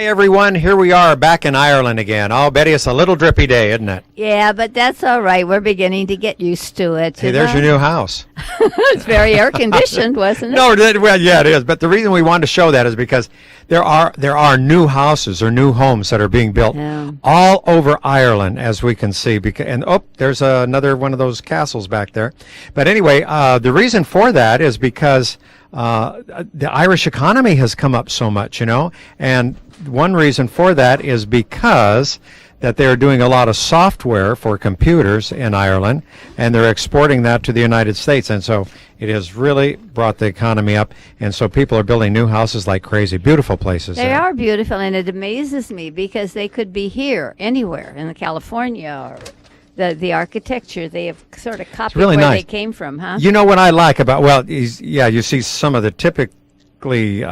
everyone. Here we are back in Ireland again. Oh, Betty, it's a little drippy day, isn't it? Yeah, but that's all right. We're beginning to get used to it. Hey, there's your new house. It's very air conditioned, wasn't it? No, well, yeah, it is. But the reason we wanted to show that is because there are new houses or new homes that are being built all over Ireland, as we can see. And there's another one of those castles back there. But anyway, the reason for that is because the Irish economy has come up so much, and one reason for that is because that they're doing a lot of software for computers in Ireland, and they're exporting that to the United States, and so it has really brought the economy up, and so people are building new houses like crazy. Beautiful places. They are beautiful, and it amazes me because they could be here, anywhere, in California or the architecture. They have sort of copied really where nice. they came from, huh? You know what I like about, you see some of the typically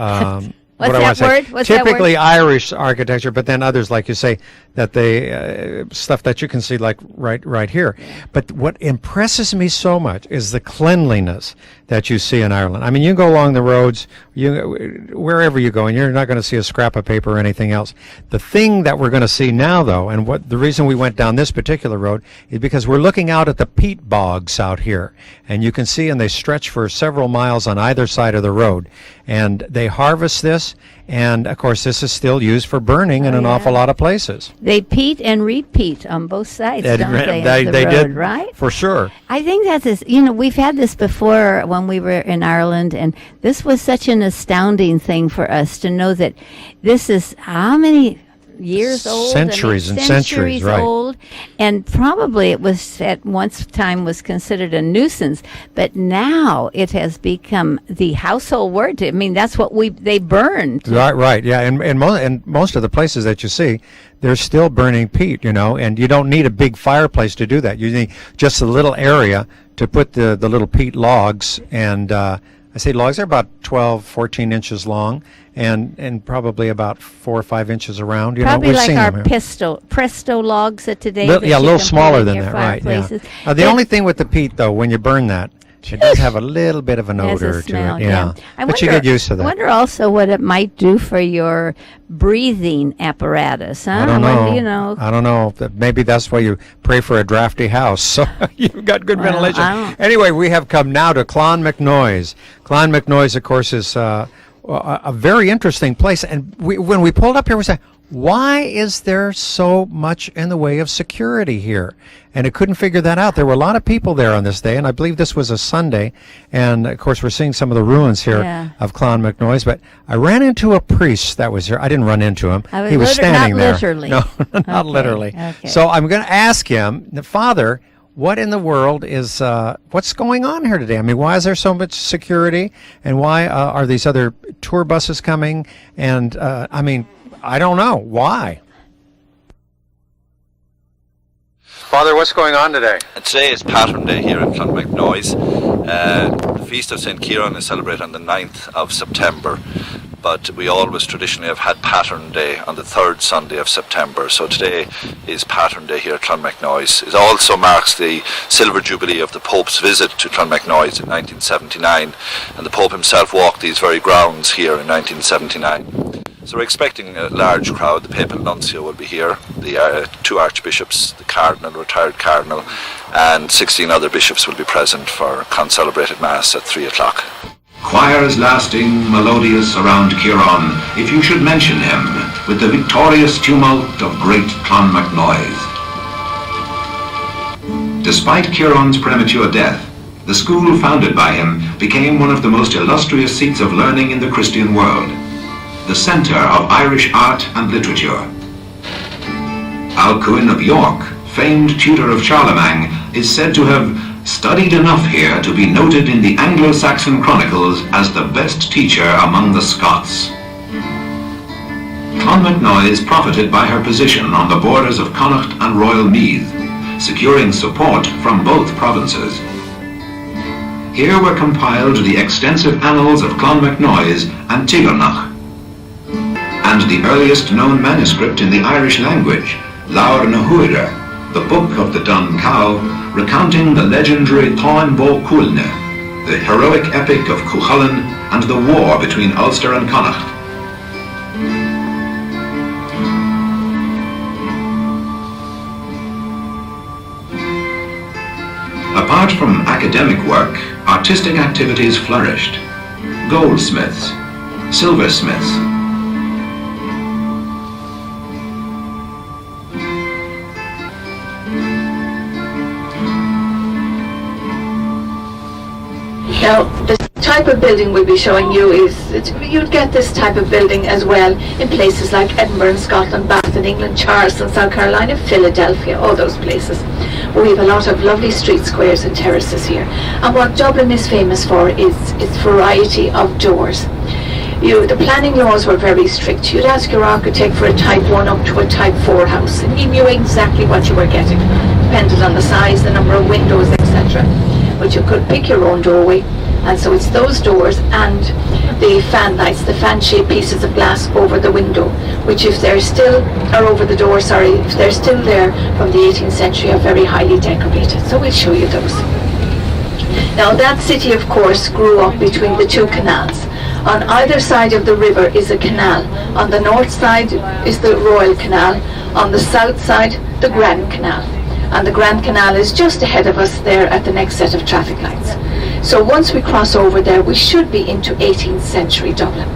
What's what that word? What's that typically word? Irish architecture, but then others, like you say, that they stuff that you can see like right here. Yeah. But what impresses me so much is the cleanliness that you see in Ireland. I mean, you go along the roads, wherever you go, and you're not going to see a scrap of paper or anything else. The thing that we're going to see now, though, and what the reason we went down this particular road is because we're looking out at the peat bogs out here, and you can see, and they stretch for several miles on either side of the road, and they harvest this. And, of course, this is still used for burning in an awful lot of places. They peat and repeat on both sides, don't they? They road, did, right? For sure. I think that's, we've had this before when we were in Ireland, and this was such an astounding thing for us to know that this is how many years old? Centuries and centuries, right. Old, and probably it was at once time was considered a nuisance, but now it has become the household word. I mean, that's what they burned. Right, yeah, and most of the places that you see, they're still burning peat, and you don't need a big fireplace to do that. You need just a little area to put the little peat logs, and I say logs, they're about 12, 14 inches long, and probably about 4 or 5 inches around. Probably we've like seen our them presto logs of today. a little smaller than that, right? Yeah. The only thing with the peat, though, when you burn that, it does have a little bit of an odor to it. Yeah, but you get used to that. I wonder also what it might do for your breathing apparatus. Huh? I don't know. Maybe that's why you pray for a drafty house, so you've got good ventilation. Anyway, we have come now to Clonmacnoise. Clonmacnoise, of course, is a very interesting place. And when we pulled up here, we said, why is there so much in the way of security here? And I couldn't figure that out. There were a lot of people there on this day, and I believe this was a Sunday. And, of course, we're seeing some of the ruins here of Clonmacnoise. But I ran into a priest that was here. I didn't run into him. He was standing there. Not literally. No, not literally. Okay. So I'm going to ask him, Father, what in the world is, what's going on here today? I mean, why is there so much security? And why are these other tour buses coming? And, I don't know. Why? Father, what's going on today? Today is Pattern Day here in Clonmacnoise. The Feast of St. Kieran is celebrated on the 9th of September, but we always traditionally have had Pattern Day on the 3rd Sunday of September. So today is Pattern Day here at Clonmacnoise. It also marks the Silver Jubilee of the Pope's visit to Clonmacnoise in 1979, and the Pope himself walked these very grounds here in 1979. So we're expecting a large crowd. The Papal Nuncio will be here, the 2 archbishops, the Cardinal, retired Cardinal, and 16 other bishops will be present for concelebrated Mass at 3 o'clock. Choirs lasting, melodious around Kieran, if you should mention him, with the victorious tumult of great Clonmacnoise. Despite Kieran's premature death, the school founded by him became one of the most illustrious seats of learning in the Christian world, the centre of Irish art and literature. Alcuin of York, famed tutor of Charlemagne, is said to have studied enough here to be noted in the Anglo-Saxon chronicles as the best teacher among the Scots. Clonmacnoise profited by her position on the borders of Connacht and Royal Meath, securing support from both provinces. Here were compiled the extensive annals of Clonmacnoise and Tigernach, and the earliest known manuscript in the Irish language, Laur na Huire, the Book of the Dun Cow, recounting the legendary Táin Bó Cúailnge, the heroic epic of Cuchulainn and the war between Ulster and Connacht. Apart from academic work, artistic activities flourished. Goldsmiths, silversmiths, Now, the type of building we'll be showing you you'd get this type of building as well in places like Edinburgh in Scotland, Bath in England, Charleston, South Carolina, Philadelphia, all those places. We have a lot of lovely street squares and terraces here. And what Dublin is famous for is its variety of doors. The planning laws were very strict. You'd ask your architect for a type 1 up to a type 4 house, and he knew exactly what you were getting, depended on the size, the number of windows, etc. But you could pick your own doorway, and so it's those doors and the fan lights, the fan-shaped pieces of glass over the window, which if they're still, or over the door, sorry, if they're still there from the 18th century, are very highly decorated. So we'll show you those. Now that city, of course, grew up between the two canals. On either side of the river is a canal. On the north side is the Royal Canal. On the south side, the Grand Canal. And the Grand Canal is just ahead of us there at the next set of traffic lights. So once we cross over there, we should be into 18th century Dublin.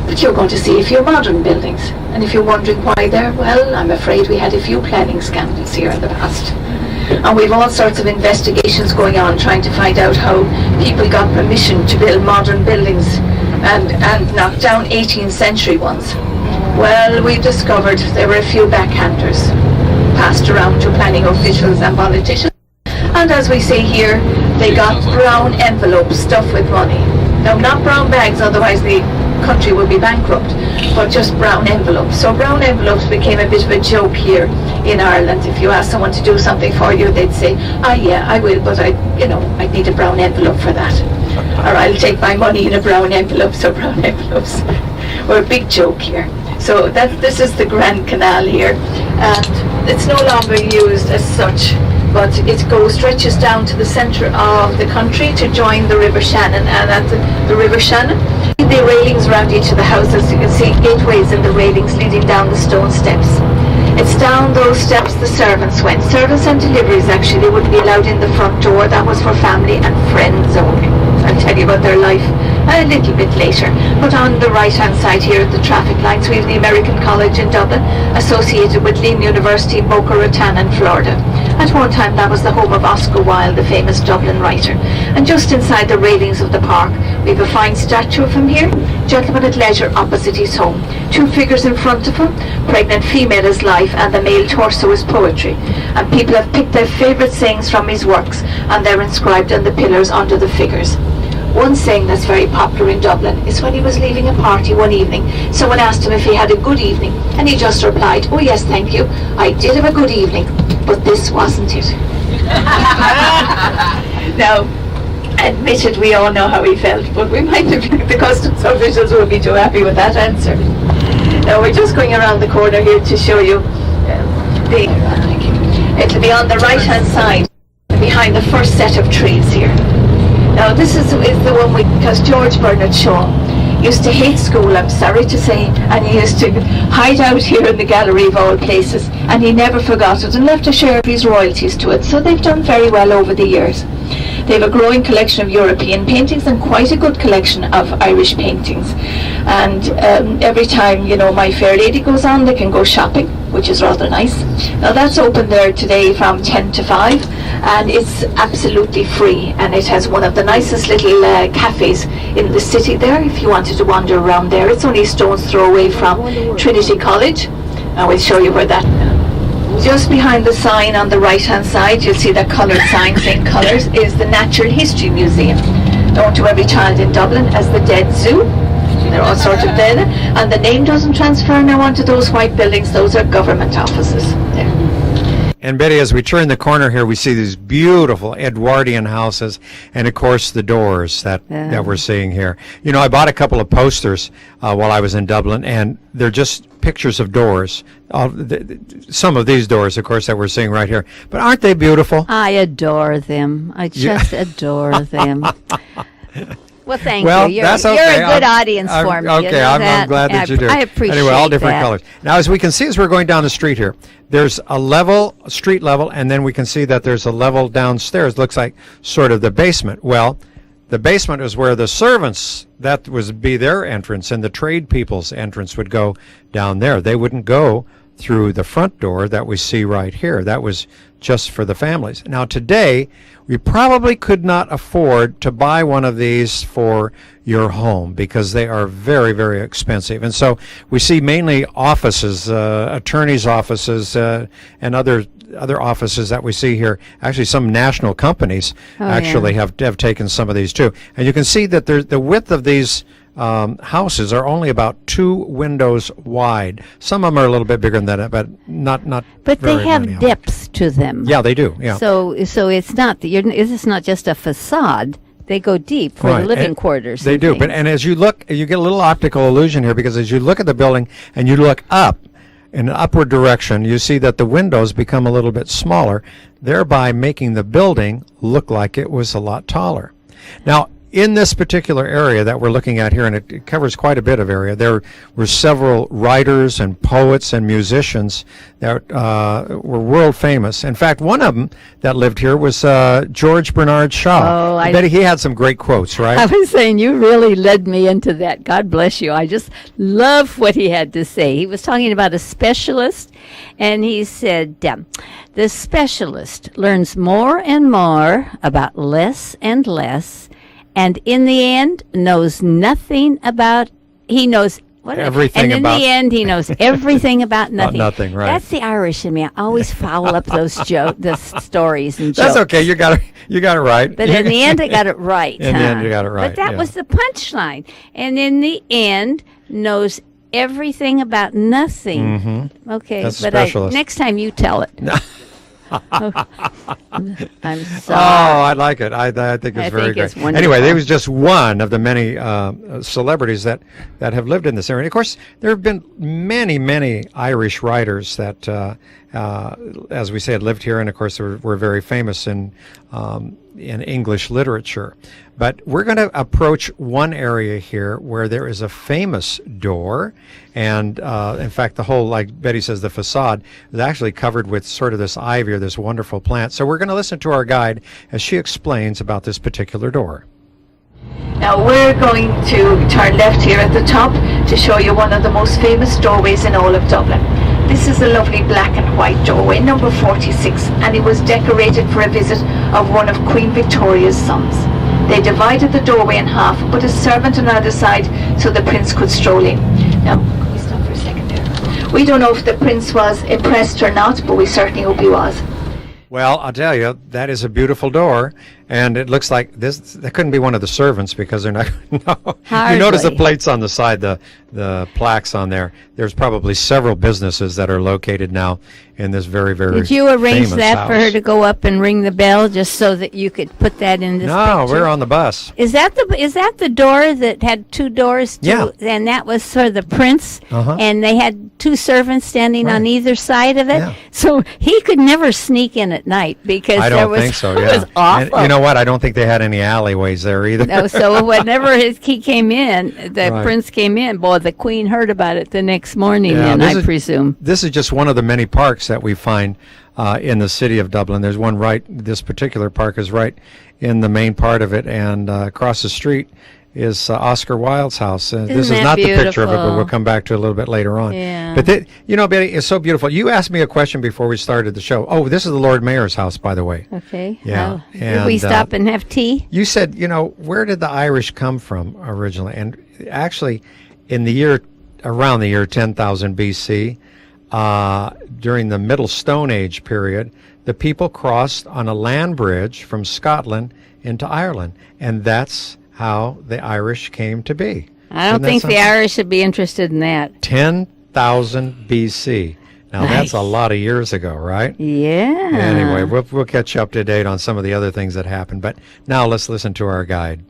But you're going to see a few modern buildings. And if you're wondering why they're, well, I'm afraid we had a few planning scandals here in the past. And we've all sorts of investigations going on trying to find out how people got permission to build modern buildings and knock down 18th century ones. Well, we've discovered there were a few backhanders passed around to planning officials and politicians. And as we say here, they got brown envelopes stuffed with money. Now, not brown bags, otherwise the country would be bankrupt, but just brown envelopes. So brown envelopes became a bit of a joke here in Ireland. If you ask someone to do something for you, they'd say, yeah, I will, but I'd need a brown envelope for that. Or I'll take my money in a brown envelope. So brown envelopes were a big joke here. So this is the Grand Canal here, and it's no longer used as such, but it stretches down to the centre of the country to join the River Shannon, and at the River Shannon, the railings around each of the houses, you can see gateways and the railings leading down the stone steps. It's down those steps the servants went. Servants and deliveries, actually, they wouldn't be allowed in the front door. That was for family and friends only. I'll tell you about their life a little bit later. But on the right-hand side here at the traffic lights, we have the American College in Dublin, associated with Lean University in Boca Raton in Florida. At one time, that was the home of Oscar Wilde, the famous Dublin writer. And just inside the railings of the park, we have a fine statue of him here, gentleman at leisure opposite his home. Two figures in front of him, pregnant female is life, and the male torso is poetry. And people have picked their favourite sayings from his works, and they're inscribed on the pillars under the figures. One saying that's very popular in Dublin is when he was leaving a party one evening, someone asked him if he had a good evening, and he just replied, "Oh yes, thank you, I did have a good evening, but this wasn't it." Now, admitted, we all know how he felt, but we might have the customs officials would be too happy with that answer. Now, we're just going around the corner here to show you it'll be on the right-hand side, behind the first set of trees here. Now this is the one because George Bernard Shaw used to hate school, I'm sorry to say, and he used to hide out here in the gallery of all places, and he never forgot it and left a share of his royalties to it, so they've done very well over the years. They have a growing collection of European paintings and quite a good collection of Irish paintings. And every time, My Fair Lady goes on, they can go shopping, which is rather nice. Now that's open there today from 10 to 5, and it's absolutely free, and it has one of the nicest little cafes in the city there, if you wanted to wander around there. It's only a stone's throw away from Trinity College. I will show you where that just behind the sign on the right-hand side, you'll see that coloured sign saying colours, is the Natural History Museum, known to every child in Dublin as the Dead Zoo. They're all sorts of dead, and the name doesn't transfer now onto those white buildings. Those are government offices there. And Betty, as we turn the corner here, we see these beautiful Edwardian houses, and of course the doors that we're seeing here. I bought a couple of posters while I was in Dublin, and they're just pictures of doors. Some of these doors, of course, that we're seeing right here. But aren't they beautiful? I adore them. I just adore them. Well, thank Well, you. that's You're okay. a good audience for me. Okay, you know I'm that? glad that you do. I appreciate Anyway, all different that. colors. Now, as we can see, as we're going down the street here, there's a level, street level, and then we can see that there's a level downstairs. Looks like sort of the basement. Well, the basement is where the servants, that would be their entrance, and the trade people's entrance would go down there. They wouldn't go through the front door that we see right here. That was just for the families. Now today, we probably could not afford to buy one of these for your home because they are very, very expensive. And so we see mainly offices, attorneys' offices, and other offices that we see here. Actually, some national companies actually have taken some of these too. And you can see that the width of these houses are only about 2 windows wide. Some of them are a little bit bigger than that, but not. But they very have many of them. depths to them. Yeah, they do. Yeah. So it's not it's not just a facade. They go deep for Right. the living And quarters. They and do. But things. and as you look, you get a little optical illusion here because as you look at the building and you look up in an upward direction, you see that the windows become a little bit smaller, thereby making the building look like it was a lot taller. Now, in this particular area that we're looking at here, and it covers quite a bit of area, there were several writers and poets and musicians that were world famous. In fact, one of them that lived here was George Bernard Shaw. Oh, I bet he had some great quotes, right? I was saying you really led me into that. God bless you. I just love what he had to say. He was talking about a specialist, and he said, the specialist learns more and more about less and less, and in the end knows nothing about, he knows Everything and in about- the end, he knows everything about nothing. nothing, right. That's the Irish in me. I always follow up those the stories and jokes. That's okay. You got it right. But in the end, I got it right. In the end, you got it right, But that yeah. was the punchline. And in the end, knows everything about nothing. Okay, That's a but specialist. next time you tell it. I'm Oh, sorry. I like it. I think I it's very think great. it's wonderful. Anyway, he was just one of the many celebrities that have lived in this area. And of course, there have been many Irish writers that, as we said, lived here, and of course, were very famous in English literature. But we're going to approach one area here where there is a famous door, and in fact, the whole, like Betty says, the facade is actually covered with sort of this ivy or this wonderful plant. So we're going to listen to our guide as she explains about this particular door. Now we're going to turn left here at the top to show you one of the most famous doorways in all of Dublin. This is a lovely black and white doorway, number 46, and it was decorated for a visit of one of Queen Victoria's sons. They divided the doorway in half, put a servant on either side so the prince could stroll in. Now, can we stop for a second there? We don't know if the prince was impressed or not, but we certainly hope he was. Well, I'll tell you, that is a beautiful door, and it looks like that couldn't be one of the servants because they're not. No. You notice the Hardly. plates on the side, the plaques on there. There's probably several businesses that are located now in this very, very Did you arrange famous that for her house. to go up and ring the bell just so that you could put that in this No, picture? we're on the bus. Is that the door that had 2 doors? Yeah. And that was for the prince, Uh-huh. and they had 2 servants standing on Right. either side of it. Yeah. So he could never sneak in at night because I there don't was think so. it Yeah, was awful. And you know what? I don't think they had any alleyways there either. No, so whenever he came in, the Right. prince came in. Boy, the queen heard about it the next morning. Yeah, then this I is- presume. This is just one of the many parks that we find in the city of Dublin. There's one right, this particular park is right in the main part of it, and across the street is Oscar Wilde's house. This is that not the picture of it, but beautiful? we'll come back to it a little bit later on. Yeah. But you know, Betty, it's so beautiful. You asked me a question before we started the show. Oh, this is the Lord Mayor's house, by the way. Okay. Yeah, Did we and, stop and have tea? You said, you know, where did the Irish come from originally? And actually, in the year, around the year 10,000 BC, during the Middle Stone Age period, the people crossed on a land bridge from Scotland into Ireland. And that's how the Irish came to be. I don't Isn't that think the something? Irish should be interested in that. 10,000 BC. Now, that's a Nice. lot of years ago, right? Yeah. Anyway, we'll catch you up to date on some of the other things that happened. But now let's listen to our guide.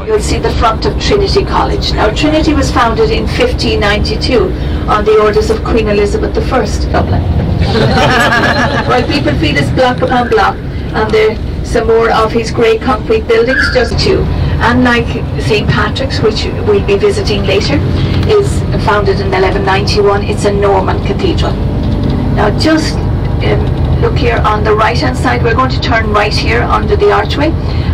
You'll see the front of Trinity College. Now, Trinity was founded in 1592 on the orders of Queen Elizabeth I, Dublin. While people feel it's block upon block, and the some more of his grey concrete buildings, just two. Unlike St. Patrick's, which we'll be visiting later, is founded in 1191. It's a Norman cathedral. Now just look here on the right hand side. We're going to turn right here under the archway,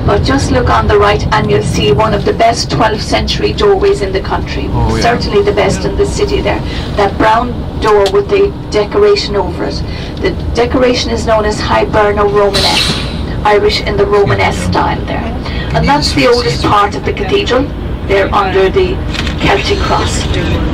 but just look on the right and you'll see one of the best 12th century doorways in the country. Oh, yeah. Certainly the best in the city there. That brown door with the decoration over it. The decoration is known as Hiberno Romanesque, Irish in the Romanesque style there. And that's the oldest part of the cathedral. They're under the Celtic cross.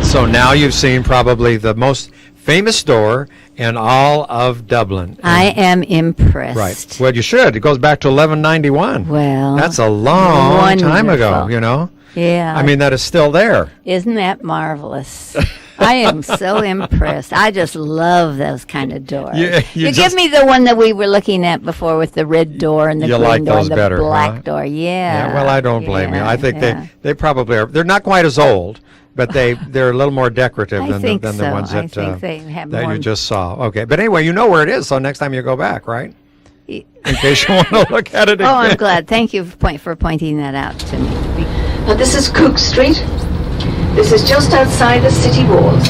So now you've seen probably the most famous door in all of Dublin. I am impressed. Right. Well, you should. It goes back to 1191. Well, That's a long time ago, wonderful. you know? Yeah. I mean, that is still there. Isn't that marvelous? I am so impressed. I just love those kind of doors. You give just- me the one that we were looking at before with the red door and the You green like door those and the better, black huh? door. Yeah. Yeah, well, I don't blame you. I think yeah. they probably are. They're not quite as old, but they're a little more decorative I than think the so. ones I that think they have that more- you just saw. Okay, but anyway, you know where it is, so next time you go back, right? Y- In case you want to look at it again. Oh, I'm glad. Thank you for pointing that out to me. Now this is Cook Street. This is just outside the city walls.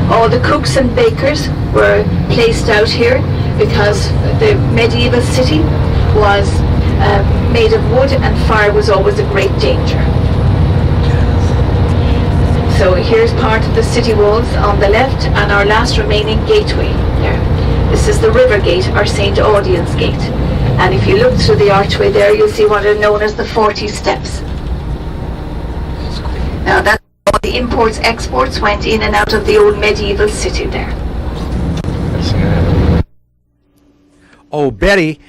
All the cooks and bakers were placed out here because the medieval city was made of wood and fire was always a great danger. So here's part of the city walls on the left and our last remaining gateway there. This is the River Gate, or St. Audience Gate. And if you look through the archway there, you'll see what are known as the 40 steps. Now that's how the imports, exports went in and out of the old medieval city there. Oh, Betty,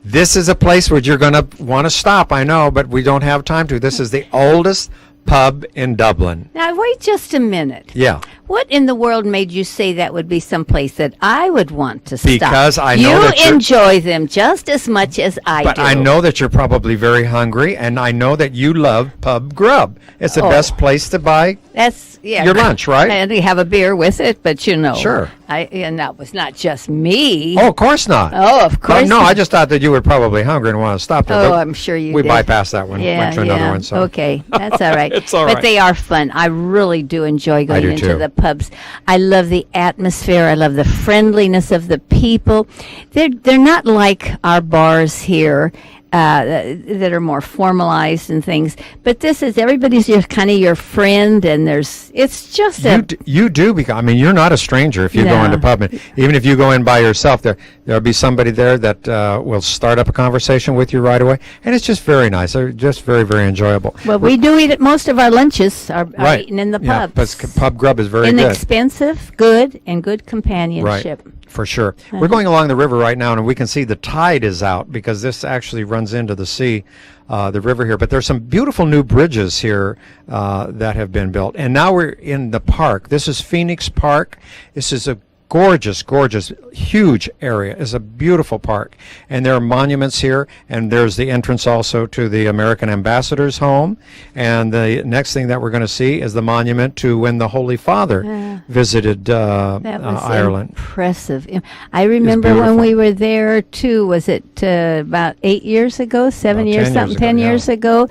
this is a place where you're going to want to stop, I know, but we don't have time to. This is the oldest pub in Dublin. Now, wait just a minute. Yeah. What in the world made you say that would be someplace that I would want to stop? Because I know you that you're- enjoy them just as much as I But do. I know that you're probably very hungry, and I know that you love pub grub. It's the Oh. best place to buy That's your lunch, right? And you have a beer with it, but you know. Sure. And that was not just me. Oh, of course not. Oh, of course. No, I just thought that you were probably hungry and want to stop there. Oh, but I'm sure you we did. bypassed that one. Yeah, Went to another yeah. one. So. Okay, that's all right. It's all But right. they are fun. I really do enjoy going do into too. the pubs. I love the atmosphere. I love the friendliness of the people. They're not like our bars here. That are more formalized and things, but this is everybody's just kind of your friend, and it's just You do because I mean you're not a stranger if you go No. into pub. And even if you go in by yourself, there'll be somebody there that will start up a conversation with you right away, and it's just very nice. They're just very very enjoyable. well, we do eat at most of our lunches are Right. eaten in the Yeah, pubs. but pub grub is very good. Inexpensive, good, and good companionship. Right, for sure. We're going along the river right now, and we can see the tide is out because this actually runs into the sea, the river here. But there's some beautiful new bridges here that have been built. And now we're in the park. This is Phoenix Park. This is a gorgeous, gorgeous, huge area. It's a beautiful park. And there are monuments here, and there's the entrance also to the American Ambassador's home. And the next thing that we're going to see is the monument to when the Holy Father visited That was Ireland. impressive. I remember when beautiful. we were there too. Was it about 8 years ago, 7 About years, 10 years something, ago, 10 yeah. years ago?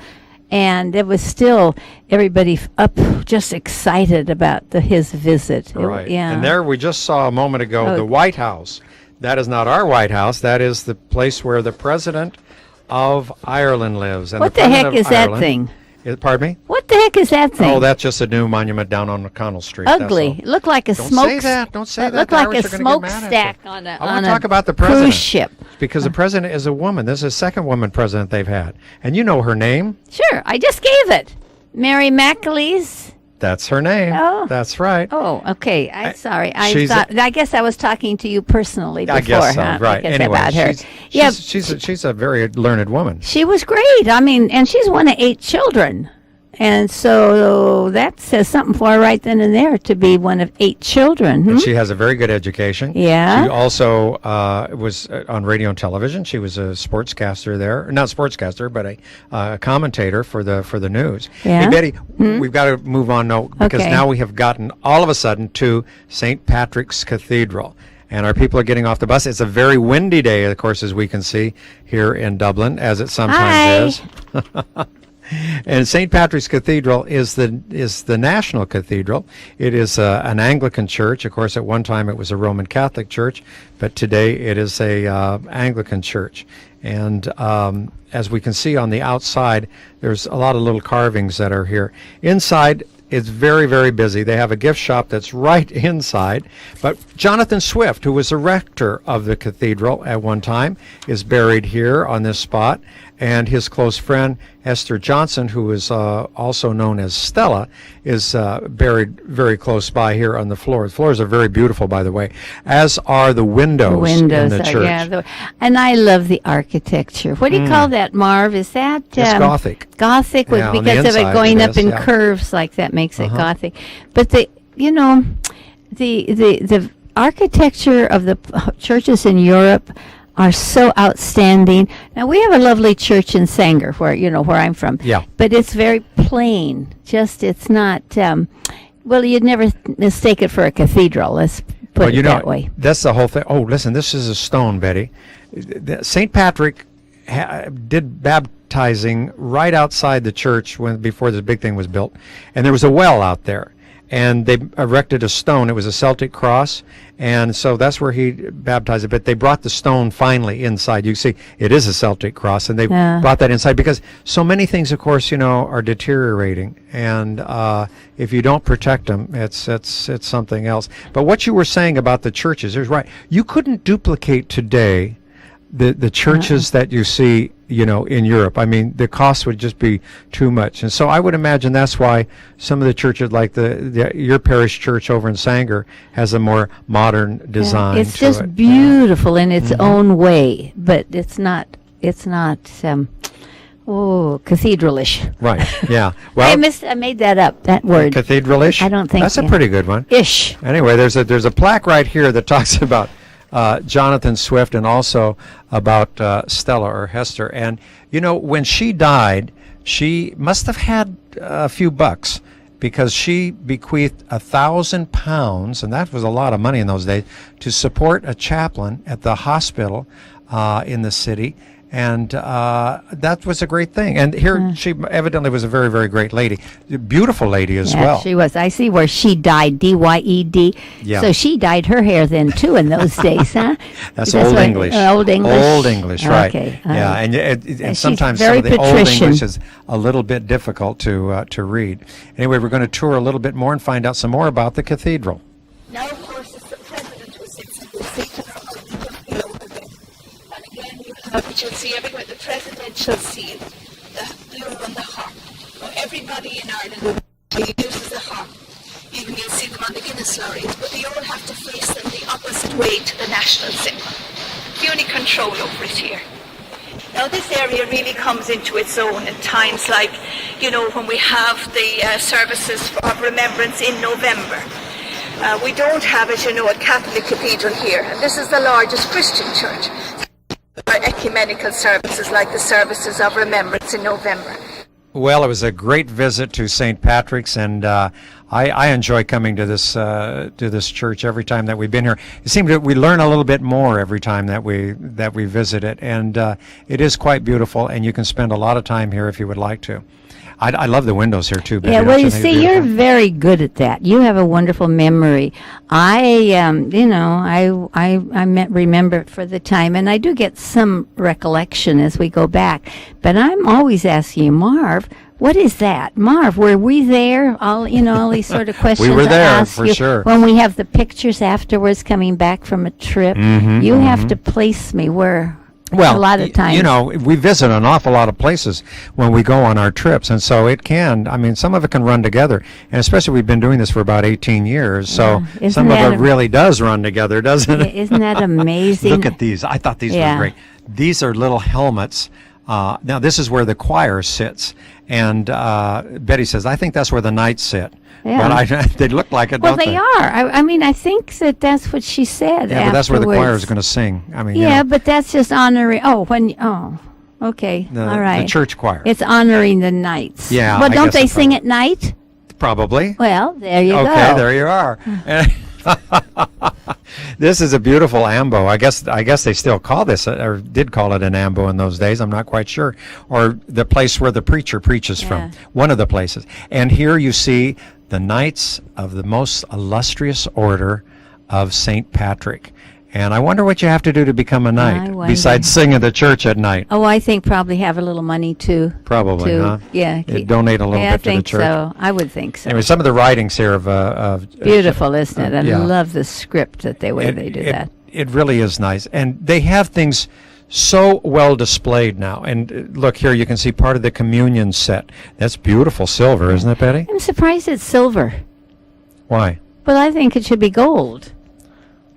And it was still everybody up, just excited about his visit. Right. Yeah. And there we just saw a moment ago Oh. the White House. That is not our White House. That is the place where the President of Ireland lives. And What the the President heck of is that Ireland thing? Pardon me? What the heck is that thing? Oh, that's just a new monument down on O'Connell Street. that's Ugly. all. It looked like a Don't smoke. say that. Don't say it that. looked The like Irish a are gonna get mad at you. smokestack on a I want on to talk a about the cruise president. ship. Because the president is a woman. This is the second woman president they've had. And you know her name. Sure, I just gave it. Mary McAleese. That's her name. Oh. That's right. Oh, okay. I'm sorry. she's I guess I was talking to you personally before. I guess so. huh? Right. I guess Anyway, about her. she's a very learned woman. She was great. I mean, and she's one of 8 children. And so that says something for her right then and there to be one of 8 children. Hmm? And she has a very good education. Yeah. She also was on radio and television. She was a sportscaster there, not sportscaster, but a commentator for the news. Yeah. Hey Betty, we've got to move on now because Okay. now we have gotten all of a sudden to St. Patrick's Cathedral. and our people are getting off the bus. It's a very windy day, of course, as we can see here in Dublin, as it sometimes is. And St. Patrick's Cathedral is the national cathedral. It is an Anglican church. Of course, at one time it was a Roman Catholic church, but today it is a Anglican church. And as we can see on the outside, there's a lot of little carvings that are here. Inside, it's very, very busy. They have a gift shop that's right inside. But Jonathan Swift, who was the rector of the cathedral at one time, is buried here on this spot. And his close friend, Esther Johnson, who is also known as Stella, is buried very close by here on the floor. The floors are very beautiful, by the way, as are the windows in the church. Yeah, and I love the architecture. What do you call that, Marv? Is that... it's Gothic. Gothic, Yeah, on the because of it inside going it up is, in yeah. curves like that makes it Gothic. But the architecture of the churches in Europe are so outstanding. Now we have a lovely church in Sanger, where I'm from. Yeah. But it's very plain. Just it's not. Well, you'd never mistake it for a cathedral. Let's put it that way. That's the whole thing. Oh, listen, this is a stone, Betty. St. Patrick did baptizing right outside the church before this big thing was built, and there was a well out there. And they erected a stone. It was a Celtic cross, and so that's where he baptized it. But they brought the stone finally inside. You see, it is a Celtic cross, and they brought that inside because so many things, of course, are deteriorating. And if you don't protect them, it's something else. But what you were saying about the churches is right. You couldn't duplicate today the churches that you see, in Europe. I mean, the cost would just be too much. And so I would imagine that's why some of the churches, like your parish church over in Sanger, has a more modern design. It's just beautiful in its own way, but it's not cathedralish. Right, yeah. Well, I made that up, that word. Cathedralish? I don't think that's a pretty good one. Ish. Anyway, there's a plaque right here that talks about Jonathan Swift and also about Stella or Hester. And, when she died, she must have had a few bucks because she bequeathed £1,000, and that was a lot of money in those days, to support a chaplain at the hospital in the city. And that was a great thing. And here she evidently was a very, very great lady. Beautiful lady as well. She was. I see where she dyed, D-Y-E-D. Yeah. So she dyed her hair then, too, in those days, huh? That's Old English. Old English. Old English, right. Okay. Yeah, and she's sometimes some very of the Old patrician. English is a little bit difficult to read. Anyway, we're going to tour a little bit more and find out some more about the cathedral. Now, of course, it's the president who sits in the seat below the bed. And again, you'll see everywhere the presidential seal, the blue and the harp. Now, everybody in Ireland uses the harp. Even you'll see them on the Guinness lorries, but they all have to face them the opposite way to the national symbol. The only control over it here. Now, this area really comes into its own in times like, when we have the services of remembrance in November. We don't have it, at Catholic Cathedral here, and this is the largest Christian church. Our ecumenical services like the services of remembrance in November. Well, it was a great visit to St. Patrick's, and I enjoy coming to this church every time that we've been here. It seems that we learn a little bit more every time that we visit it, and it is quite beautiful, and you can spend a lot of time here if you would like to. I love the windows here too. Betty, yeah, well, don't you think see, it's you're beautiful? very good at that. You have a wonderful memory. I remember it for the time, and I do get some recollection as we go back. But I'm always asking you, Marv, what is that? Marv, were we there? All these sort of questions. We were I there, ask for you. sure. When we have the pictures afterwards coming back from a trip, you have to place me where. Well, a lot of times. We visit an awful lot of places when we go on our trips, and so it can, some of it can run together, and especially we've been doing this for about 18 years, so Isn't some of that it really does run together, doesn't it? Isn't that amazing? Look at these. I thought these were great. These are little helmets. Now, this is where the choir sits, and Betty says, I think that's where the knights sit. Yeah. But they look like it, Well, don't they are. I think that's what she said. Yeah, but that's where the choir afterwards. is going to sing. Yeah, but that's just honoring. Okay, all right. The church choir. It's honoring the knights. Yeah, Well, I don't guess they it's sing at night? Probably. Well, there you go. Okay, there you are. This is a beautiful ambo. I guess they still call this, or did call it an ambo in those days. I'm not quite sure. Or the place where the preacher preaches from. One of the places. And here you see the Knights of the most illustrious order of St. Patrick. And I wonder what you have to do to become a knight, besides sing in the church at night. Oh, I think probably have a little money too. Probably, huh? Yeah. Donate a little bit to the church. So. I would think so. Anyway, some of the writings here of beautiful, isn't it? I love the script they do that. It really is nice. And they have things so well displayed now. And look, here you can see part of the communion set. That's beautiful silver, isn't it, Betty? I'm surprised it's silver. Why? Well, I think it should be gold.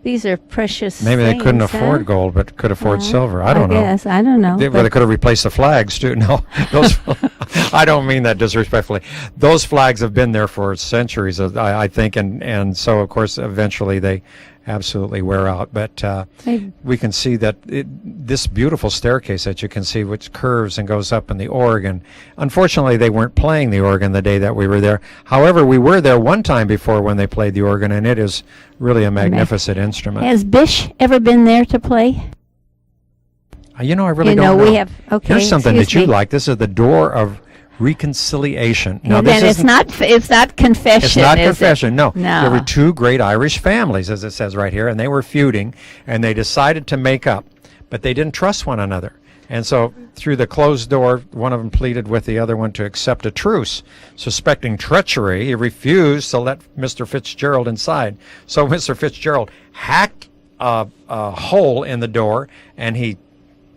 These are precious Maybe things, they couldn't afford gold, but could afford silver. I don't know. Yes, I don't know. They could have replaced the flags, too. No, those. I don't mean that disrespectfully. Those flags have been there for centuries, I think, and so, of course, eventually they absolutely wear out. But we can see that this beautiful staircase that you can see, which curves and goes up in the organ. Unfortunately, they weren't playing the organ the day that we were there. However, we were there one time before when they played the organ, and it is really a magnificent instrument. Has Bish ever been there to play? I really don't know. We have. Okay, here's something that you like. This is the door of reconciliation. Now, then it's not confession. It's not confession. No. No. There were two great Irish families, as it says right here, and they were feuding, and they decided to make up, but they didn't trust one another. And so through the closed door, one of them pleaded with the other one to accept a truce. Suspecting treachery, he refused to let Mr. Fitzgerald inside. So Mr. Fitzgerald hacked a hole in the door, and he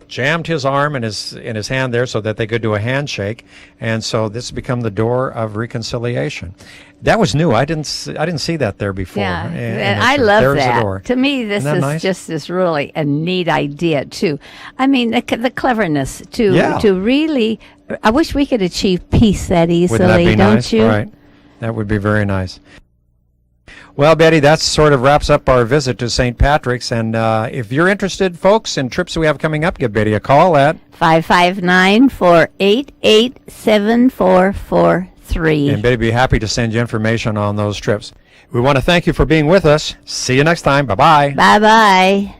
jammed his arm in his hand there so that they could do a handshake, and so this became the door of reconciliation. That was new. I didn't see that there before. Yeah, and I love There's that. The door. To me, this is nice? Just this really a neat idea too. I mean, the cleverness to really. I wish we could achieve peace that easily. Wouldn't that be don't nice? you? Right. That would be very nice. Well, Betty, that sort of wraps up our visit to St. Patrick's. And if you're interested, folks, in trips we have coming up, give Betty a call at 559-488-7443. And Betty will be happy to send you information on those trips. We want to thank you for being with us. See you next time. Bye-bye. Bye-bye.